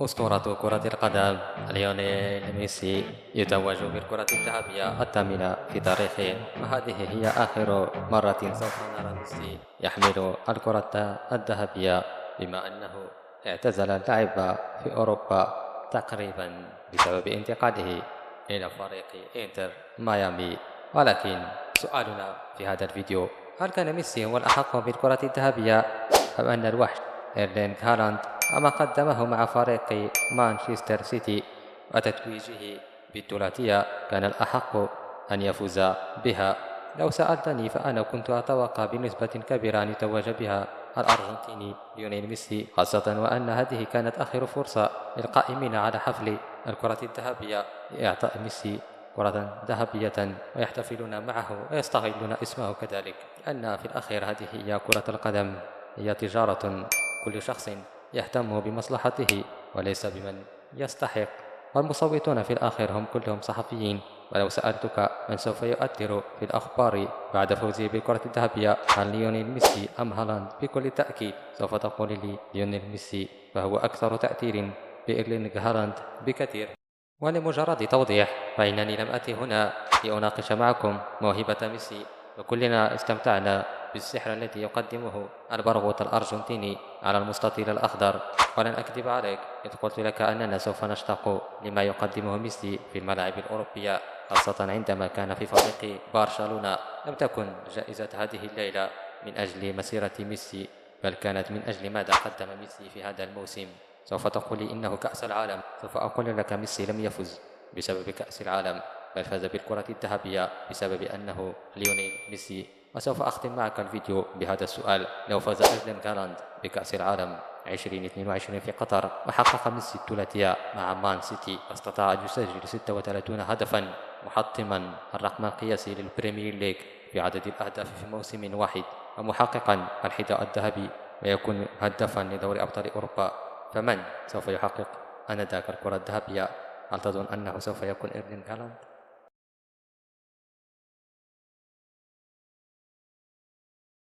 أسطورة كرة القدم ليونيل ميسي يتوج بالكرة الذهبية الثامنة في تاريخه، وهذه هي آخر مرة سوف نرى ميسي يحمل الكرة الذهبية، بما أنه اعتزل اللعب في أوروبا تقريبا بسبب انتقاله إلى فريق إنتر ميامي. ولكن سؤالنا في هذا الفيديو: هل كان ميسي هو الأحق بالكرة الذهبية، أم أن الوحش إيرلينغ هالاند وما قدمه مع فريق مانشستر سيتي وتتويجه بالثلاثية كان الأحق أن يفوز بها؟ لو سألتني فأنا كنت أتوقع بنسبة كبيرة أن يتوج بها الأرجنتيني ليونيل ميسي، خاصة وأن هذه كانت آخر فرصة للقائمين على حفل الكرة الذهبية لإعطاء ميسي كرة ذهبية ويحتفلون معه ويستغلون اسمه كذلك، لأن في الأخير هذه هي كرة القدم، هي تجارة، كل شخص يهتم بمصلحته وليس بمن يستحق، والمصوتون في الآخر هم كلهم صحفيين. ولو سألتك من سوف يؤثر في الأخبار بعد فوزه بالكرة الذهبية، هل ليونيل ميسي أم هالاند؟ بكل تأكيد سوف تقول لي ليونيل ميسي، فهو أكثر تأثير بإيرلينغ هالاند بكثير. ولمجرد توضيح، فإنني لم أتي هنا لأناقش معكم موهبة ميسي، وكلنا استمتعنا بالسحر الذي يقدمه البرغوث الأرجنتيني على المستطيل الأخضر. ولن أكذب عليك إذ قلت لك أننا سوف نشتاق لما يقدمه ميسي في الملاعب الأوروبية، خاصة عندما كان في فريق برشلونة. لم تكن جائزة هذه الليلة من أجل مسيرة ميسي، بل كانت من أجل ماذا قدم ميسي في هذا الموسم. سوف تقول لي إنه كأس العالم، سوف أقول لك ميسي لم يفز بسبب كأس العالم، بل فاز بالكرة الذهبية بسبب أنه ليونيل ميسي. وسوف أختم معك الفيديو بهذا السؤال: لو فاز إيرلينغ هالاند بكأس العالم 2022 في قطر وحقق ميسي الثلاثية مع مان سيتي واستطاع أن يسجل 36 هدفا، محطما الرقم القياسي للبريمير ليج في عدد الأهداف في موسم واحد، ومحققا الحذاء الذهبي ويكون هدفا لدوري أبطال أوروبا، فمن سوف يحقق آنذاك الكرة الذهبية؟ هل تظن أنه سوف يكون إيرلينغ هالاند؟